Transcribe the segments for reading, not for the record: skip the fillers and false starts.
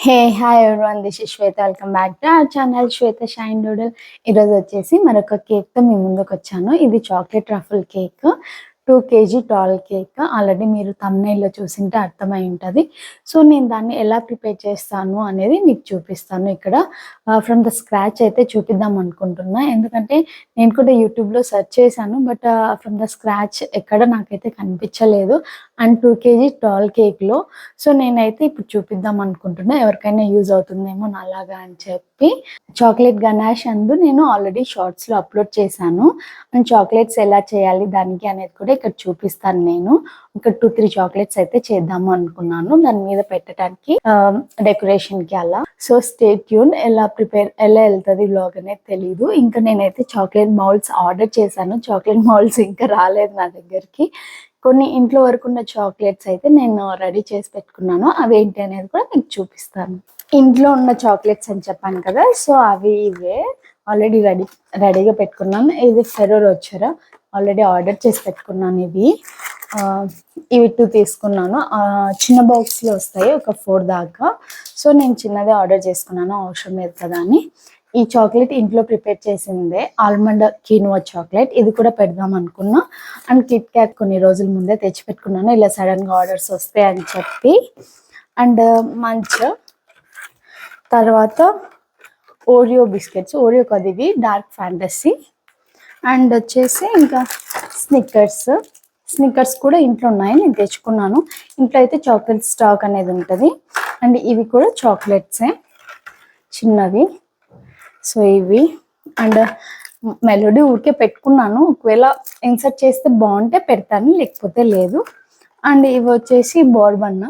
Hey hi everyone, this is Shweta. Welcome back to our channel Shweta shine doodle. ఈరోజు వచ్చేసి మరొక కేక్తో మీ ముందుకు వచ్చాను. ఇది chocolate ruffle cake, 2 kg tall cake. Already మీరు థంబ్నెయిల్లో చూసింటే అర్థమై ఉంటుంది. సో నేను దాన్ని ఎలా ప్రిపేర్ చేస్తాను అనేది మీకు చూపిస్తాను. ఇక్కడ ఫ్రమ్ ద స్క్రాచ్ అయితే చూపిద్దాం అనుకుంటున్నా, ఎందుకంటే నేను కూడా యూట్యూబ్లో సెర్చ్ చేశాను, బట్ ఫ్రమ్ ద స్క్రాచ్ ఎక్కడ నాకైతే కనిపించలేదు. అండ్ 2 kg టాల్ కేక్లో సో నేనైతే ఇప్పుడు చూపిద్దాం అనుకుంటున్నా, ఎవరికైనా యూజ్ అవుతుందేమో నాలాగా అని చెప్పి. చాక్లెట్ గనాష్ అందు నేను ఆల్రెడీ షార్ట్స్లో అప్లోడ్ చేశాను. అండ్ చాక్లెట్స్ ఎలా చేయాలి దానికి అనేది కూడా ఇక్కడ చూపిస్తాను. నేను ఒక 2-3 చాక్లెట్స్ అయితే చేద్దాము అనుకున్నాను దాని మీద పెట్టడానికి, డెకరేషన్కి అలా. So stay tune. ఎలా వెళ్తుంది వ్లాగ్ అనేది తెలీదు. ఇంకా నేనైతే చాక్లెట్ మౌల్డ్స్ ఆర్డర్ చేశాను. చాక్లెట్ మౌల్డ్స్ ఇంకా రాలేదు నా దగ్గరికి. కొన్ని ఇంట్లో వరకు ఉన్న చాక్లెట్స్ అయితే నేను రెడీ చేసి పెట్టుకున్నాను. అవి ఏంటి అనేది కూడా మీకు చూపిస్తాను. ఇంట్లో ఉన్న చాక్లెట్స్ అని చెప్పాను కదా, సో అవి ఇవే ఆల్రెడీ రెడీగా పెట్టుకున్నాను. ఇది ఫెరో రోచర్ ఆల్రెడీ ఆర్డర్ చేసి పెట్టుకున్నాను. ఇవి 2 తీసుకున్నాను. చిన్న బాక్స్లో వస్తాయి, ఒక 4 దాకా. సో నేను చిన్నదే ఆర్డర్ చేసుకున్నాను, అవసరం లేదు కదా అని. ఈ చాక్లెట్ ఇంట్లో ప్రిపేర్ చేసిందే, ఆల్మండ్ కీనువా చాక్లెట్. ఇది కూడా పెడదాం అనుకున్నా. అండ్ కిట్ క్యాట్ కొన్ని రోజుల ముందే తెచ్చి పెట్టుకున్నాను, ఇలా సడన్గా ఆర్డర్స్ వస్తాయి అని చెప్పి. అండ్ మంచ్, తర్వాత ఓరియో బిస్కెట్స్, ఓరియో కాదు ఇవి డార్క్ ఫ్యాంటసీ. అండ్ వచ్చేసి ఇంకా స్నిక్కర్స్ కూడా ఇంట్లో ఉన్నాయి, నేను తెచ్చుకున్నాను. ఇంట్లో అయితే చాక్లెట్ స్టాక్ అనేది ఉంటుంది. అండ్ ఇవి కూడా చాక్లెట్సే చిన్నవి. సో ఇవి అండ్ మెలోడీ ఊరికే పెట్టుకున్నాను, ఒకవేళ ఇన్సర్ట్ చేస్తే బాగుంటే పెడతాను, లేకపోతే లేదు. అండ్ ఇవి వచ్చేసి బోర్బన్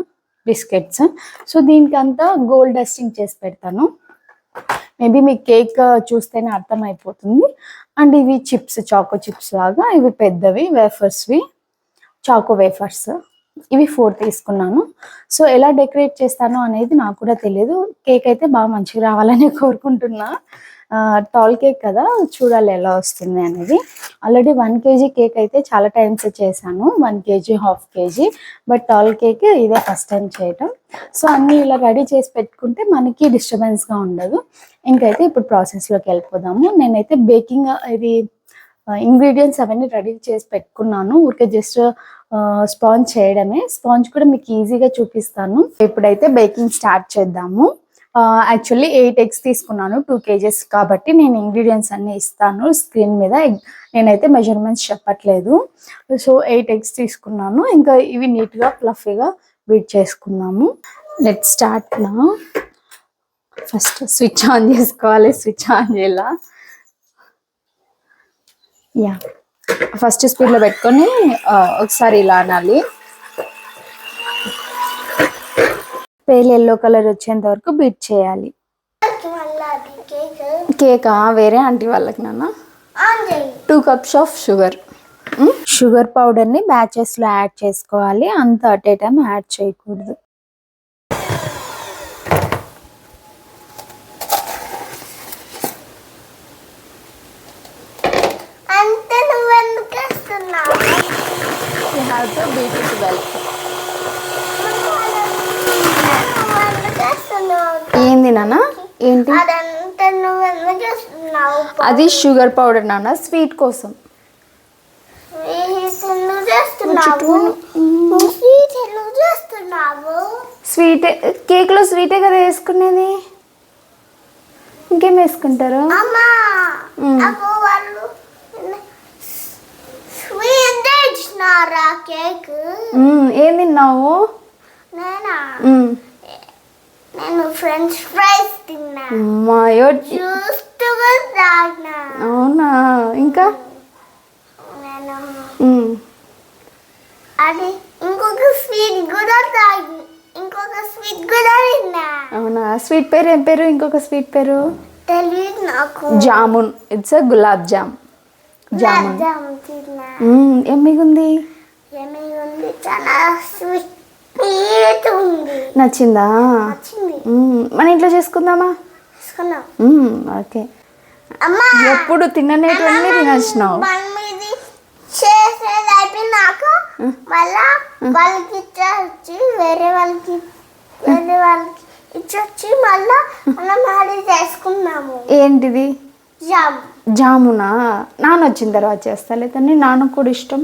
బిస్కెట్స్. సో దీనికి అంతా గోల్డ్ డస్టింగ్ చేసి పెడతాను. మేబీ మీకు కేక్ చూస్తేనే అర్థమైపోతుంది. అండ్ ఇవి చిప్స్, చాకో చిప్స్ లాగా, ఇవి పెద్దవి వేఫర్స్వి, చాకో వేఫర్స్. ఇవి 4 తీసుకున్నాను. సో ఎలా డెకరేట్ చేస్తాను అనేది నాకు కూడా తెలియదు. కేక్ అయితే బాగా మంచిగా రావాలని కోరుకుంటున్నా. టాల్ కేక్ కదా, చూడాలి ఎలా వస్తుంది అనేది. ఆల్రెడీ 1 kg కేక్ అయితే చాలా టైమ్స్ చేశాను, 1 kg, 1/2 kg. But tall cake ఇదే ఫస్ట్ టైం చేయటం. సో అన్నీ ఇలా రెడీ చేసి పెట్టుకుంటే మనకి డిస్టర్బెన్స్గా ఉండదు. ఇంకైతే ఇప్పుడు ప్రాసెస్లోకి వెళ్ళిపోదాము. నేనైతే బేకింగ్ ఇది ఇంగ్రీడియంట్స్ అవన్నీ రెడీ చేసి పెట్టుకున్నాను. ఊరికే జస్ట్ స్పాంజ్ చేయడమే. స్పాంజ్ కూడా మీకు ఈజీగా చూపిస్తాను. ఇప్పుడైతే బేకింగ్ స్టార్ట్ చేద్దాము. యాక్చువల్లీ 8 eggs తీసుకున్నాను, 2 kg కాబట్టి. నేను ఇంగ్రీడియంట్స్ అన్నీ ఇస్తాను స్క్రీన్ మీద, నేనైతే మెజర్మెంట్స్ చెప్పట్లేదు. సో 8 eggs తీసుకున్నాను. ఇంకా ఇవి నీట్గా ఫ్లఫీగా బీట్ చేసుకున్నాము. లెట్ స్టార్ట్ నా. ఫస్ట్ స్విచ్ ఆన్ చేసుకోవాలి, స్విచ్ ఆన్ చేయాల. యా, ఫస్ట్ స్పీడ్లో పెట్టుకొని ఒకసారి ఇలా అనాలి. పేల్ ఎల్లో కలర్ వచ్చేంత వరకు బీట్ చేయాలి. కేకా వేరే ఆంటీ వాళ్ళకి నాన్న 2 cups ఆఫ్ షుగర్ పౌడర్ని బ్యాచెస్లో యాడ్ చేసుకోవాలి, అంత అట్ ఏ టైం యాడ్ చేయకూడదు. You have to beat it well. ఏంది నాన్న, ఏంటి అది? షుగర్ పౌడర్ నాన్న, స్వీట్ కోసం. స్వీట్ కేక్లో స్వీటే కదా వేసుకునేది, ఇంకేం వేసుకుంటారు? ఏం తిన్నావు? నేను ఫ్రెంచ్ ఫ్రైస్ తిన్నా. అవునా? ఇంకా అది ఇంకొక స్వీట్ కూడా తిన్నా. అవునా? స్వీట్ పేరు ఏం పేరు? ఇంకొక స్వీట్ పేరు తెలియదు నాకు. జామున్. ఇట్స్ గులాబ్ జామ్. జామున్ ఎమ్మిగుంది, చాలా స్వీట్ ఉంది. నచ్చిందా? మన ఇంట్లో చేసుకుందామా? ఓకే. ఎప్పుడు తిననేటివన్నీ తినొచ్చినావు. చేసేది అయిపోయినాక మళ్ళా వాళ్ళకి ఇచ్చి వేరే వాళ్ళకి నుంచి వచ్చి మళ్ళా మనం అది చేసుకున్నాము. ఏంటిది? జామ్. జామునా? నాన్న వచ్చిన తర్వాత చేస్తా లేదండి, నాన్నకు కూడా ఇష్టం.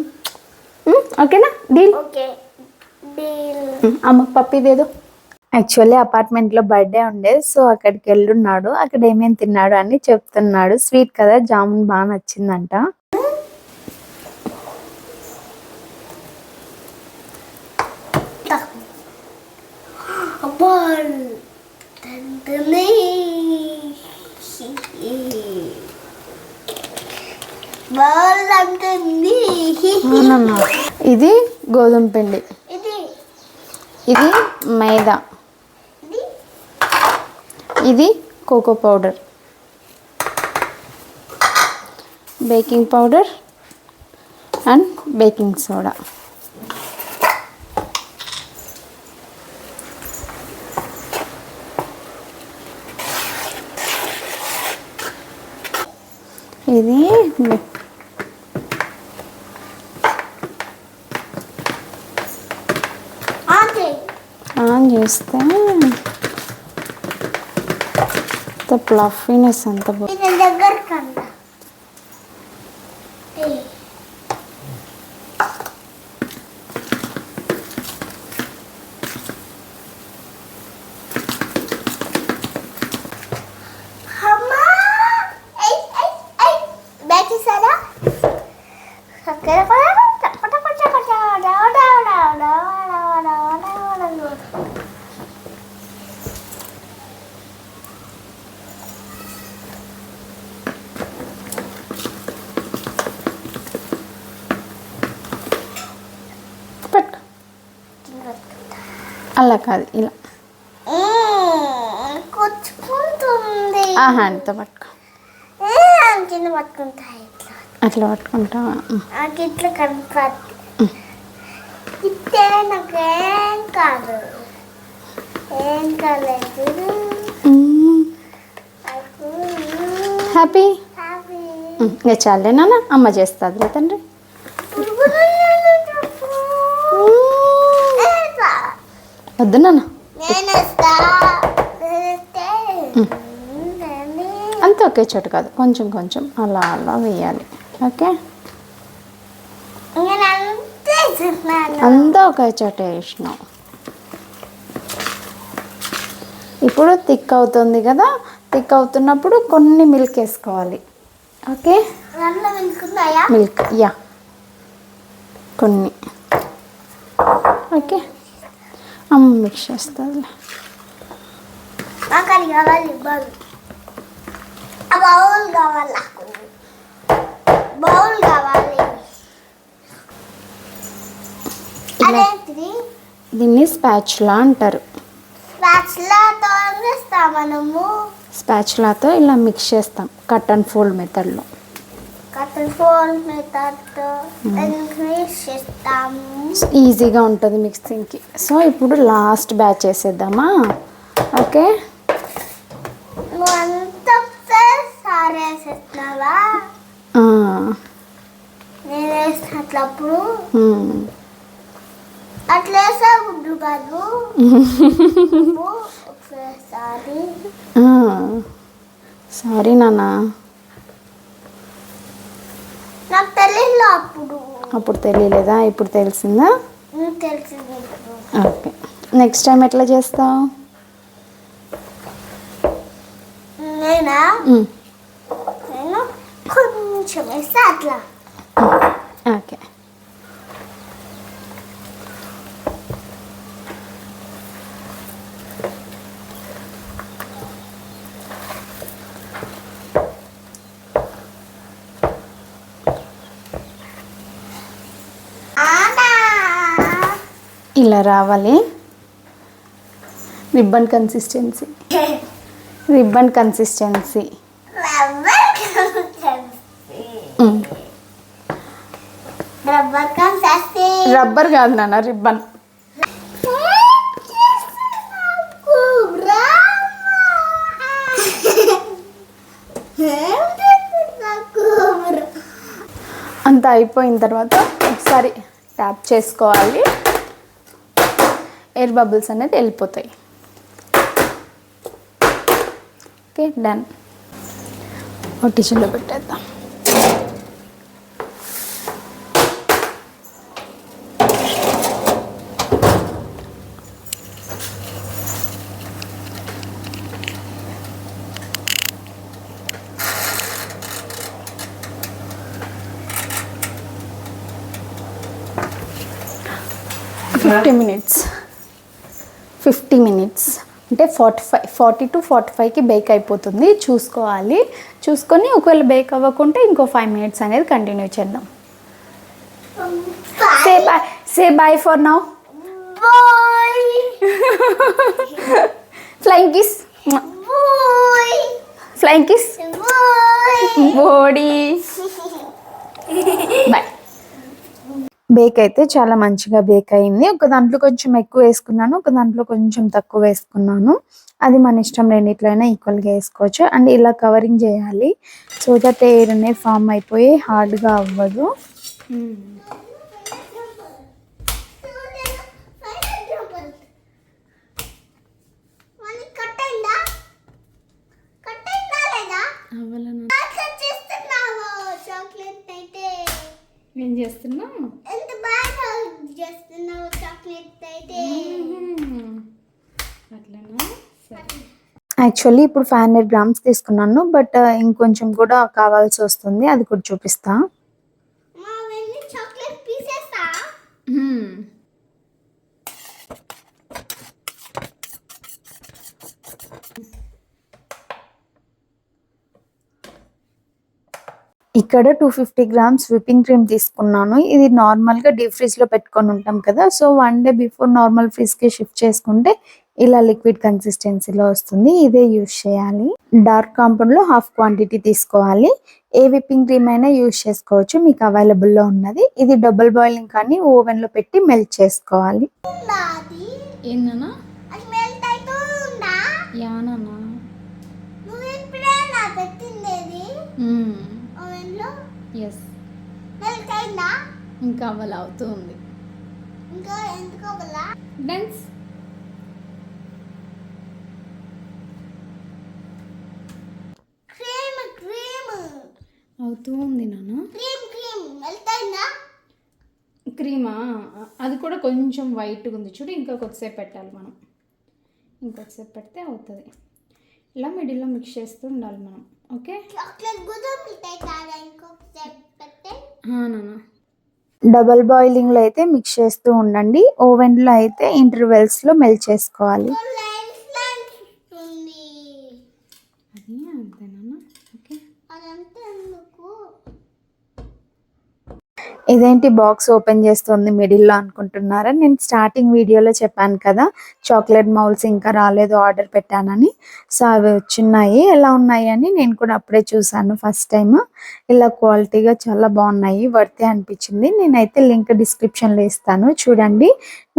ఓకేనా? డీల్. Okay deal. అమ్మకు పప్పిదేదో. యాక్చువల్లీ అపార్ట్మెంట్లో బర్త్డే ఉండే, సో అక్కడికి వెళ్ళున్నాడు. అక్కడ ఏమేమి తిన్నాడు అని చెప్తున్నాడు. స్వీట్ కదా, జామున్ బాగా నచ్చిందంట. బాల్ బాల్ అంటుంది. అవునమ్మా. ఇది గోధుమ పిండి, ఇది ఇది మైదా, ఇది ఇది cocoa powder, baking powder and baking soda. ఇది ఆన్ చేస్తే ఫ్లఫీనెస్ అంత ఇది దగ్గర కంట. పెట్టు. అలా కాదు, ఇలా కూర్చుకుంటుంది. ఆ హ్యాండ్తో పట్టుకో. కింద పట్టుకుంటాయి ఇట్లా. అట్లా పట్టుకుంటావా? నాకు ఇట్లా కనపడుతుంది. ఇట్టే నాకేం కాదు, ఏం కాలేదు. హ్యాపీ. హ్యాపీ. ఇంకా చాలే నాన్న, అమ్మ చేస్తుంది తండ్రి. వద్దు నాన్న, అంత ఒకే చోటు కాదు, కొంచెం కొంచెం అలా అలా వేయాలి. ఓకే, అంతా ఒకే చోట వేసినావు. ఇప్పుడు థిక్ అవుతుంది కదా, థిక్ అవుతున్నప్పుడు కొన్ని మిల్క్ వేసుకోవాలి. ఓకే, మిల్క్ యా కొన్ని. ఓకే, అమ్మ మిక్స్ చేస్తుంది. బౌల్ కావాలి, బౌల్ కావాలి. అదేంటిది? దీన్ని స్పాచులా అంటారు. స్పాచులాతో చేస్తాం మనము. స్పాచులాతో ఇలా మిక్స్ చేస్తాం, కట్ అండ్ ఫోల్డ్ మెథడ్లో. కట్ అండ్ ఫోల్డ్ మెథడ్తో మిక్స్ చేస్తాము. ఈజీగా ఉంటుంది మిక్సింగ్కి. సో ఇప్పుడు లాస్ట్ బ్యాచ్ వేసేద్దామా? ఓకే, నువ్వు అంతా సారీ వేసేస్తున్నావా? నేను వేసినట్లప్పుడు అట్లా వేసా గుడ్డు కాదు. ఒకసారి సారీ నాన్న, నాకు తెలియదు అప్పుడు తెలియలేదా? ఇప్పుడు తెలిసిందా? తెలిసింది. ఓకే, నెక్స్ట్ టైం ఎట్లా చేస్తావు? నేను కొంచెం వేస్తా అట్లా. ఓకే, ఇలా రావాలి. Ribbon consistency, ribbon consistency. Rubber కాదు నాన్న, రిబ్బన్. అంతా అయిపోయిన తర్వాత ఒకసారి ట్యాప్ చేసుకోవాలి, ఎయిర్ బబుల్స్ అనేది వెళ్ళిపోతాయి. Okay done. ఒక టిష్యూలో పెట్టేద్దాం. ఫిఫ్టీ మినిట్స్ అంటే 40 to 45కి బేక్ అయిపోతుంది. చూసుకోవాలి. చూసుకొని ఒకవేళ బేక్ అవ్వకుంటే ఇంకో 5 minutes అనేది కంటిన్యూ చేద్దాం. Say bye for now. Bye. Flying kiss. Bye. Flying kiss. Bye. బోడీ. బాయ్. బేక్ అయితే చాలా మంచిగా బేక్ అయింది. ఒక దాంట్లో కొంచెం ఎక్కువ వేసుకున్నాను, ఒక దాంట్లో కొంచెం తక్కువ వేసుకున్నాను. అది మన ఇష్టం, రెండిట్లైనా ఈక్వల్గా వేసుకోవచ్చు. అండ్ ఇలా కవరింగ్ చేయాలి సో దట్ ఎయిర్ అనేది ఫామ్ అయిపోయి హార్డ్గా అవ్వదు. ఏం చేస్తున్నా? ఎంత బాగా చేస్తున్నావు చాక్లెట్ అయితే. అట్లనా? సరే. యాక్చువల్లీ ఇప్పుడు 500 grams తీసుకున్నాను, బట్ ఇంకొంచెం కూడా కావాల్సి వస్తుంది. అది కూడా చూపిస్తా. చాక్లెట్ పీసెసా? ఇక్కడ 250 grams విప్పింగ్ క్రీమ్ తీసుకున్నాను. ఇది నార్మల్గా డీప్ ఫ్రిడ్జ్లో పెట్టుకొని ఉంటాం కదా, సో 1 day బిఫోర్ నార్మల్ ఫ్రిడ్జ్కి షిఫ్ట్ చేసుకుంటే ఇలా లిక్విడ్ కన్సిస్టెన్సీలో వస్తుంది. ఇదే యూజ్ చేయాలి. డార్క్ కాంపౌండ్లో హాఫ్ క్వాంటిటీ తీసుకోవాలి. ఏ విప్పింగ్ క్రీమ్ అయినా యూజ్ చేసుకోవచ్చు, మీకు అవైలబుల్లో ఉన్నది. ఇది డబుల్ బాయిలింగ్ కానీ ఓవెన్లో పెట్టి మెల్ట్ చేసుకోవాలి. ఏందన్నా? యానన్నా నువ్వు ఇప్పుడే నా పెట్టిందేది ఓవెన్లో? ఎస్. మెల్ట్ అయిందా? ఇంకా అవల అవుతూ ఉంది. ఇంకా ఎందుకు అవలా? డెన్స్ క్రీమ్ క్రీమ్ అవుతూ ఉంది నాన్న. క్రీమ్ మెల్ట్ అయిందా? క్రీమా? అది కూడా కొంచెం వైట్గా ఉంది చూడు. ఇంకా కొద్దిసేపు పెట్టాలి మనం. ఇంకొకసేపు పెడితే అవుతుంది. ఇలా మిడిల్లో మిక్స్ చేస్తూ ఉండాలి మనం. ఓకే. చాక్లెట్ కూడా మెల్ట్ అవుతుందా ఇంకొకసేపు పెడితే? నాన్న డబల్ బాయిలింగ్లో అయితే మిక్స్ చేస్తూ ఉండండి. ఓవెన్లో అయితే ఇంటర్వెల్స్లో మెల్ట్ చేసుకోవాలి. అది అంతేనా? ఓకే. అదంతా ఎందుకు? ఇదేంటి బాక్స్ ఓపెన్ చేస్తుంది మిడిల్లో అనుకుంటున్నారా? నేను స్టార్టింగ్ వీడియోలో చెప్పాను కదా, చాక్లెట్ మౌల్స్ ఇంకా రాలేదు, ఆర్డర్ పెట్టానని. సో అవి వచ్చినాయి. ఎలా ఉన్నాయి అని నేను కూడా అప్పుడే చూసాను ఫస్ట్ టైం. ఇలా క్వాలిటీగా చాలా బాగున్నాయి, వర్తే అనిపించింది. నేనైతే లింక్ డిస్క్రిప్షన్లో ఇస్తాను, చూడండి.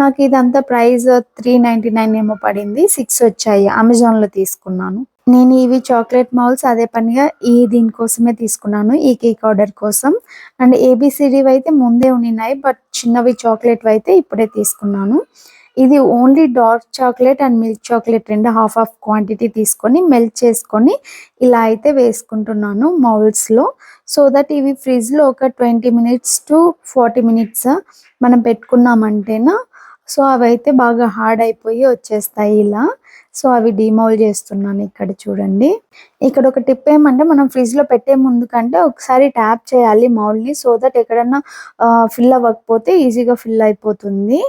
నాకు ఇదంతా ప్రైస్ 399 ఏమో పడింది. 6 వచ్చాయి. అమెజాన్లో తీసుకున్నాను నేను ఇవి చాక్లెట్ మౌల్స్. అదే పనిగా దీనికోసమే తీసుకున్నాను, ఈ కేక్ ఆర్డర్ కోసం. అండ్ ఏబిసిడివి అయితే ముందే ఉన్నాయి, బట్ చిన్నవి చాక్లెట్ అయితే ఇప్పుడే తీసుకున్నాను. ఇది only dark chocolate and milk chocolate రెండు హాఫ్ క్వాంటిటీ తీసుకొని మెల్ట్ చేసుకొని ఇలా అయితే వేసుకుంటున్నాను మౌల్స్లో. సో దట్ ఇవి ఫ్రిడ్జ్లో ఒక 20 minutes to 40 minutes మనం పెట్టుకున్నామంటేనా, సో అవి అయితే బాగా హార్డ్ అయిపోయి వచ్చేస్తాయి ఇలా. సో అవి డిమౌల్డ్ చేస్తున్నాను. ఇక్కడ చూడండి. ఇక్కడ ఒక టిప్ ఏమంటే, మనం ఫ్రిడ్జ్లో పెట్టే ముందు కంటే ఒకసారి ట్యాప్ చేయాలి మౌల్డ్ని, సో దట్ ఎక్కడన్నా ఫిల్ అవ్వకపోతే ఈజీగా ఫిల్ అయిపోతుంది.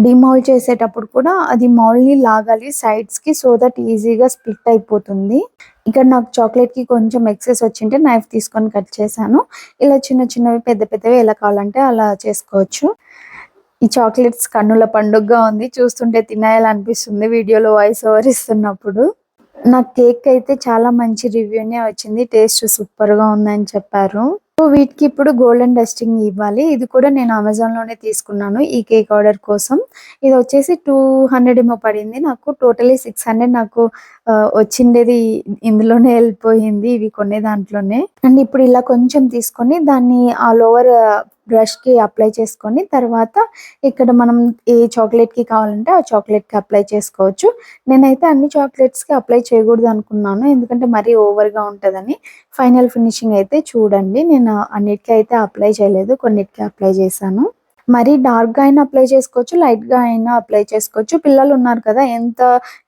డిమౌల్డ్ చేసేటప్పుడు కూడా అది మౌల్డ్ని లాగాలి సైడ్స్కి, సో దట్ ఈజీగా స్ప్లిట్ అయిపోతుంది. ఇక్కడ నాకు చాక్లెట్కి కొంచెం ఎక్సెస్ వచ్చింటే నైఫ్ తీసుకొని కట్ చేశాను. ఇలా చిన్న చిన్నవి పెద్ద పెద్దవి ఎలా కావాలంటే అలా చేసుకోవచ్చు. ఈ చాక్లెట్స్ కన్నుల పండుగగా ఉంది, చూస్తుంటే తినేయాలనిపిస్తుంది వీడియోలో వాయిస్ ఓవర్ ఇస్తున్నప్పుడు. నా కేక్ అయితే చాలా మంచి రివ్యూనే వచ్చింది, టేస్ట్ సూపర్గా ఉందని చెప్పారు. వీటికి ఇప్పుడు గోల్డెన్ డస్టింగ్ ఇవ్వాలి. ఇది కూడా నేను అమెజాన్లోనే తీసుకున్నాను ఈ కేక్ ఆర్డర్ కోసం. ఇది వచ్చేసి 200 ఏమో పడింది నాకు. టోటలీ 600 నాకు వచ్చిండేది ఇందులోనే వెళ్ళిపోయింది, ఇవి కొనే దాంట్లోనే. అండ్ ఇప్పుడు ఇలా కొంచెం తీసుకొని దాన్ని ఆల్ ఓవర్ బ్రష్కి అప్లై చేసుకొని తర్వాత ఇక్కడ మనం ఏ చాక్లెట్కి కావాలంటే ఆ చాక్లెట్కి అప్లై చేసుకోవచ్చు. నేనైతే అన్ని చాక్లెట్స్కి అప్లై చేయకూడదు అనుకున్నాను, ఎందుకంటే మరీ ఓవర్గా ఉంటుందని. ఫైనల్ ఫినిషింగ్ అయితే చూడండి, నేను అన్నిటికీ అయితే అప్లై చేయలేదు, కొన్నిటికి అప్లై చేశాను. మరీ డార్క్‌గా అయినా అప్లై చేసుకోవచ్చు, లైట్‌గా అయినా అప్లై చేసుకోవచ్చు. పిల్లలు ఉన్నారు కదా, ఎంత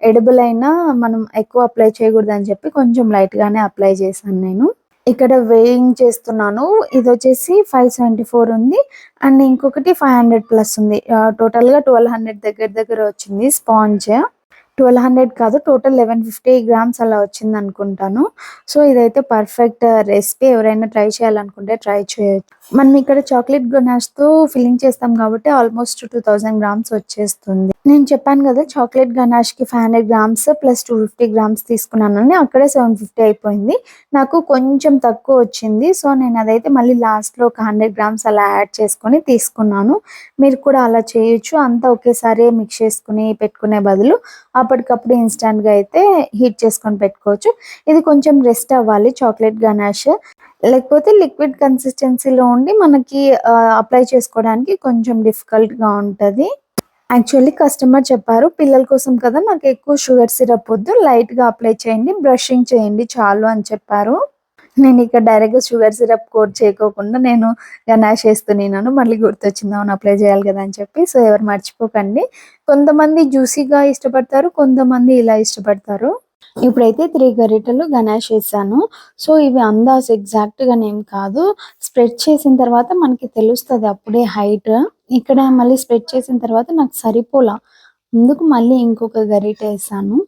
ఎడిబుల్ అయినా మనం ఎక్కువ అప్లై చేయకూడదని చెప్పి కొంచెం లైట్‌గానే అప్లై చేశాను నేను. ఇక్కడ వేయింగ్ చేస్తున్నాను. ఇదొచ్చేసి 574 ఉంది. అండ్ ఇంకొకటి 500 ప్లస్ ఉంది. టోటల్‌గా 1200 దగ్గర దగ్గర వచ్చింది స్పాంజ్. 1200 కాదు, టోటల్ 1150 గ్రామ్స్ అలా వచ్చిందనుకుంటాను. సో, ఇదైతే పర్ఫెక్ట్ రెసిపీ. ఎవరైనా ట్రై చేయాలనుకుంటే ట్రై చేయొచ్చు. మనం ఇక్కడ చాక్లెట్ గనాష్‌తో ఫిల్లింగ్ చేస్తాం కాబట్టి ఆల్మోస్ట్ 2000 గ్రామ్స్ వచ్చేస్తుంది. నేను చెప్పాను కదా, చాక్లెట్ గనాష్‌కి 500 గ్రామ్స్ ప్లస్ 250 గ్రామ్స్ తీసుకున్నానని. అక్కడే 750 అయిపోయింది. నాకు కొంచెం తక్కువ వచ్చింది. సో, నేను అదైతే మళ్ళీ లాస్ట్‌లో ఒక 100 గ్రామ్స్ అలా యాడ్ చేసుకొని తీసుకున్నాను. మీరు కూడా అలా చేయొచ్చు. అంతా ఒకేసారి మిక్స్ చేసుకొని పెట్టుకునే బదులు అప్పటికప్పుడు ఇన్‌స్టాంట్‌గా అయితే హీట్ చేసుకొని పెట్టుకోవచ్చు. ఇది కొంచెం రెస్ట్ అవ్వాలి చాక్లెట్ గనాష్. లేకపోతే లిక్విడ్ కన్సిస్టెన్సీలో ఉండి మనకి అప్లై చేసుకోవడానికి కొంచెం డిఫికల్ట్‌గా ఉంటది. యాక్చువల్లీ కస్టమర్ చెప్పారు, పిల్లల కోసం కదా, నాకు ఎక్కువ షుగర్ సిరప్ వద్దు, లైట్‌గా అప్లై చేయండి, బ్రషింగ్ చేయండి చాలు అని చెప్పారు. నేను ఇక్కడ డైరెక్ట్‌గా షుగర్ సిరప్ కోట్ చేయకోకుండా నేను గనాష్ ఏస్తున్నాను. మళ్ళీ గుర్తొచ్చింది, అవును అప్లై చేయాలి కదా అని చెప్పి. సో, ఎవరు మర్చిపోకండి. కొంతమంది జ్యూసీగా ఇష్టపడతారు, కొంతమంది ఇలా ఇష్టపడతారు. ఇప్పుడైతే 3 గరిటెలు గనాష్ ఏసాను. సో, ఇవి అందాజు ఎగ్జాక్ట్‌గానేం కాదు. స్ప్రెడ్ చేసిన తర్వాత మనకి తెలుస్తది అప్పుడే హైట్. ఇక్కడ మళ్ళీ స్ప్రెడ్ చేసిన తర్వాత నాకు సరిపోలా. అందుకు మళ్ళీ ఇంకొక గరిటెసాను.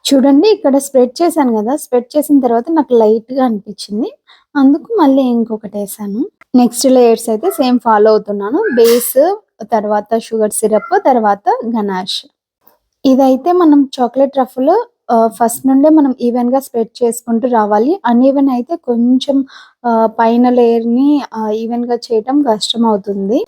చూడండి, ఇక్కడ స్ప్రెడ్ చేశాను గదా, స్ప్రెడ్ చేసిన తర్వాత నాకు లైట్‌గా అనిపిచ్చింది. అందుకు మళ్ళీ ఇంకొకటేసాను. నెక్స్ట్ లేయర్స్ అయితే సేమ్ ఫాలో అవుతున్నాను. బేస్, తర్వాత షుగర్ సిరప్, తర్వాత గనాష్. ఇదైతే మనం చాక్లెట్ రఫ్‌లు ఫస్ట్ నుండే మనం ఈవెన్‌గా స్ప్రెడ్ చేసుకుంటూ రావాలి. అన్‌ఈవెన్ అయితే కొంచెం పైన లేయర్‌ని ఈవెన్‌గా చేయటం కష్టమవుతుంది.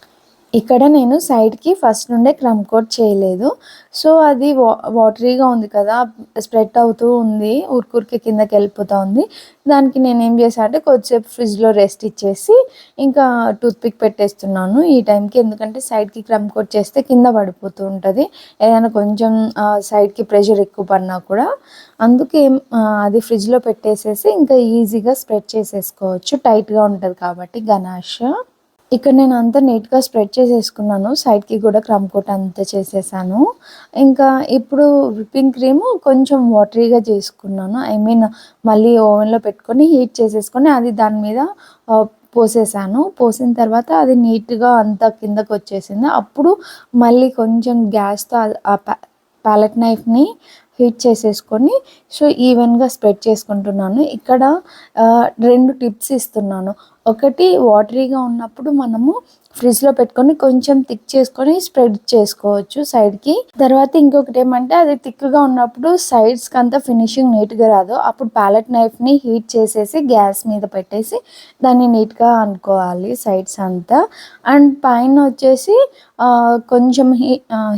ఇక్కడ నేను సైడ్‌కి ఫస్ట్ నుండే క్రమ్ కోట్ చేయలేదు. సో, అది వాటరీగా ఉంది కదా, స్ప్రెడ్ అవుతూ ఉంది. ఊరికే కిందకెళ్ళిపోతా ఉంది. దానికి నేనేం చేశా అంటే కొద్దిసేపు ఫ్రిడ్జ్‌లో రెస్ట్ ఇచ్చేసి ఇంకా టూత్‌పిక్ పెట్టేస్తున్నాను ఈ టైంకి. ఎందుకంటే సైడ్‌కి క్రమ్ కోట్ చేస్తే కింద పడిపోతూ ఉంటది. ఏదైనా కొంచెం సైడ్‌కి ప్రెషర్ ఎక్కువ పడినా కూడా. అందుకే అది ఫ్రిడ్జ్‌లో పెట్టేసేసి ఇంకా ఈజీగా స్ప్రెడ్ చేసేసుకోవచ్చు. టైట్‌గా ఉంటది కాబట్టి గనాష్. ఇక్కడ నేను అంతా నీట్‌గా స్ప్రెడ్ చేసేసుకున్నాను. సైడ్‌కి కూడా క్రమ్ కోట్ అంతా చేసేసాను. ఇంకా ఇప్పుడు విప్పింగ్ క్రీము కొంచెం వాటరీగా చేసుకున్నాను. ఐ మీన్ మళ్ళీ ఓవెన్‌లో పెట్టుకొని హీట్ చేసేసుకొని అది దాని మీద పోసేసాను. పోసిన తర్వాత అది నీట్‌గా అంతా కిందకొచ్చేసింది. అప్పుడు మళ్ళీ కొంచెం గ్యాస్‌తో ఆ ప్యాలెట్ నైఫ్‌ని హీట్ చేసేసుకొని సో, ఈవెన్‌గా స్ప్రెడ్ చేసుకుంటున్నాను. ఇక్కడ 2 టిప్స్ ఇస్తున్నాను. ఒకటి, వాటరీగా ఉన్నప్పుడు మనము ఫ్రిడ్జ్‌లో పెట్టుకొని కొంచెం థిక్ చేసుకొని స్ప్రెడ్ చేసుకోవచ్చు సైడ్‌కి. తర్వాత ఇంకొకటి ఏమంటే అది థిక్‌గా ఉన్నప్పుడు సైడ్స్‌కి అంతా ఫినిషింగ్ నీట్‌గా రాదు. అప్పుడు ప్యాలెట్ నైఫ్‌ని హీట్ చేసేసి గ్యాస్ మీద పెట్టేసి దాన్ని నీట్‌గా అనుకోవాలి సైడ్స్ అంతా. అండ్ పైన వచ్చేసి కొంచెం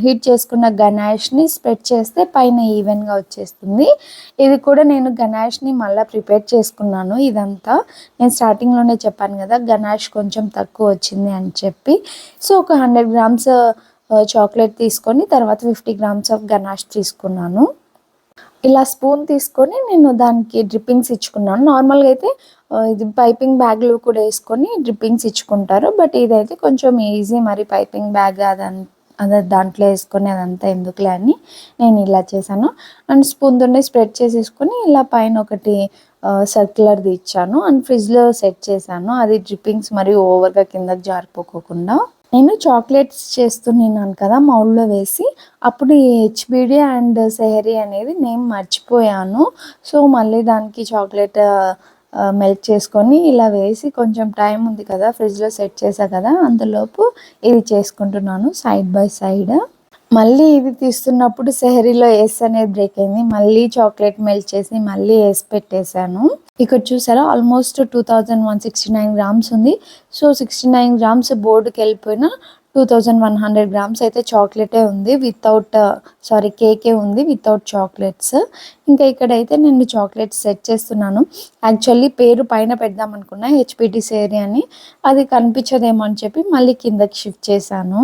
హీట్ చేసుకున్న గనాష్‌ని స్ప్రెడ్ చేస్తే పైన ఈవెన్‌గా వచ్చేస్తుంది. ఇది కూడా నేను గనాష్‌ని మళ్ళీ ప్రిపేర్ చేసుకున్నాను ఇదంతా. నేను స్టార్టింగ్‌లోనే చెప్పాను కదా, గనాష్ కొంచెం తక్కువ వచ్చింది అని చెప్పి. సో, ఒక 100 గ్రామ్స్ చాక్లెట్ తీసుకొని తర్వాత 50 గ్రామ్స్ ఆఫ్ గనాష్ తీసుకున్నాను. ఇలా స్పూన్ తీసుకొని నేను దానికి డ్రిప్పింగ్స్ ఇచ్చుకున్నాను. నార్మల్‌గా అయితే ఇది పైపింగ్ బ్యాగ్‌లో కూడా ఏసుకొని డ్రిప్పింగ్స్ ఇచ్చుకుంటారు. బట్ ఇదైతే కొంచెం ఈజీ, మరి పైపింగ్ బ్యాగ్ అదే దాంట్లో ఏసుకొని అదంతా ఎందుకులే అని నేను ఇలా చేశాను. అండ్ స్పూన్‌తోనే స్ప్రెడ్ చేసేసుకొని ఇలా పైన ఒకటి సర్క్యులర్‌ది ఇచ్చాను. అండ్ ఫ్రిడ్జ్‌లో సెట్ చేశాను. అది డ్రిప్పింగ్స్ మరి ఓవర్‌గా కిందకి జారిపోకోకుండా. నేను చాక్లెట్స్ చేస్తున్నాను కదా మౌల్డ్‌లో వేసి, అప్పుడు ఈ హెచ్‌బీడీ అండ్ సెహరీ అనేది నేమ్ మర్చిపోయాను. సో, మళ్ళీ దానికి చాక్లెట్ మెల్ట్ చేసుకొని ఇలా వేసి కొంచెం టైం ఉంది కదా, ఫ్రిడ్జ్‌లో సెట్ చేశా కదా, అంతలోపు ఇది చేసుకుంటున్నాను సైడ్ బై సైడ్. మళ్ళీ ఇది తీస్తున్నప్పుడు సెహరీలో ఎస్ అనేది బ్రేక్ అయింది. మళ్ళీ చాక్లెట్ మెల్ట్ చేసి మళ్ళీ ఎస్ పెట్టేశాను. ఇక్కడ చూసారా, ఆల్మోస్ట్ 2169 గ్రామ్స్ ఉంది. సో, 69 గ్రామ్స్ బోర్డుకి వెళ్ళిపోయినా 2100 గ్రామ్స్ అయితే చాక్లెటే ఉంది, కేకే ఉంది వితౌట్ చాక్లెట్స్. ఇంకా ఇక్కడైతే నేను చాక్లెట్స్ సెట్ చేస్తున్నాను. యాక్చువల్లీ పేరు పైన పెడదాం అనుకున్నా, హెచ్పిటి సేరీ అని. అది కనిపించదేమో అని చెప్పి మళ్ళీ కిందకి షిఫ్ట్ చేశాను.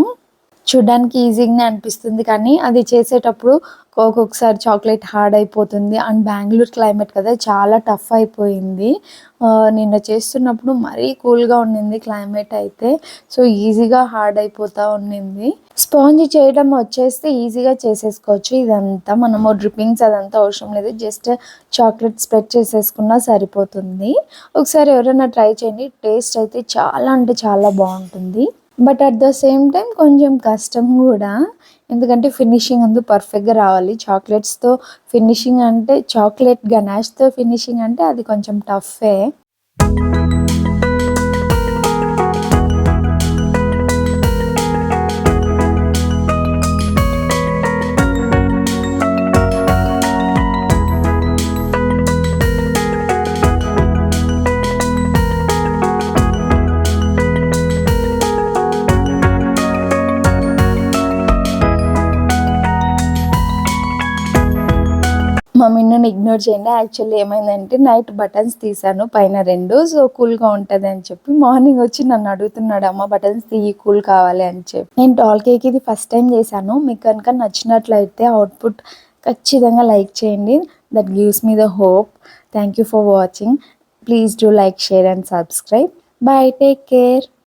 చూడ్డానికి ఈజీగానే అనిపిస్తుంది, కానీ అది చేసేటప్పుడు ఒక్కొక్కసారి చాక్లెట్ హార్డ్ అయిపోతుంది. అండ్ బెంగళూరు క్లైమేట్ కదా, చాలా టఫ్ అయిపోయింది. నిన్న చేస్తున్నప్పుడు మరీ కూల్గా ఉండింది క్లైమేట్ అయితే, సో ఈజీగా హార్డ్ అయిపోతూ ఉండింది. స్పాంజ్ చేయడం వచ్చేస్తే ఈజీగా చేసేసుకోవచ్చు. ఇదంతా మనము డ్రిప్పింగ్స్ అదంతా అవసరం లేదు, జస్ట్ చాక్లెట్ స్ప్రెడ్ చేసేసుకున్నా సరిపోతుంది. ఒకసారి ఎవరైనా ట్రై చేయండి, టేస్ట్ అయితే చాలా అంటే చాలా బాగుంటుంది. But at the same time కొంచెం కష్టం కూడా, ఎందుకంటే ఫినిషింగ్ అందు పర్ఫెక్ట్గా రావాలి. చాక్లెట్స్తో ఫినిషింగ్ అంటే, చాక్లెట్ గనాష్తో ఫినిషింగ్ అంటే అది కొంచెం టఫే. మా మిన్నుని ఇగ్నోర్ చేయండి. యాక్చువల్లీ ఏమైందంటే నైట్ బటన్స్ తీసాను పైన 2, సో కూల్గా ఉంటుంది అని చెప్పి మార్నింగ్ వచ్చి నన్ను అడుగుతున్నాడు, అమ్మ బటన్స్ తీయి కూల్ కావాలి అని చెప్పి. నేను టాల్ కేక్ ఇది ఫస్ట్ టైం చేశాను. మీకు కనుక నచ్చినట్లయితే అవుట్పుట్ ఖచ్చితంగా లైక్ చేయండి. That gives me the hope. Thank you for watching. Please do like, share and subscribe. Bye, take care.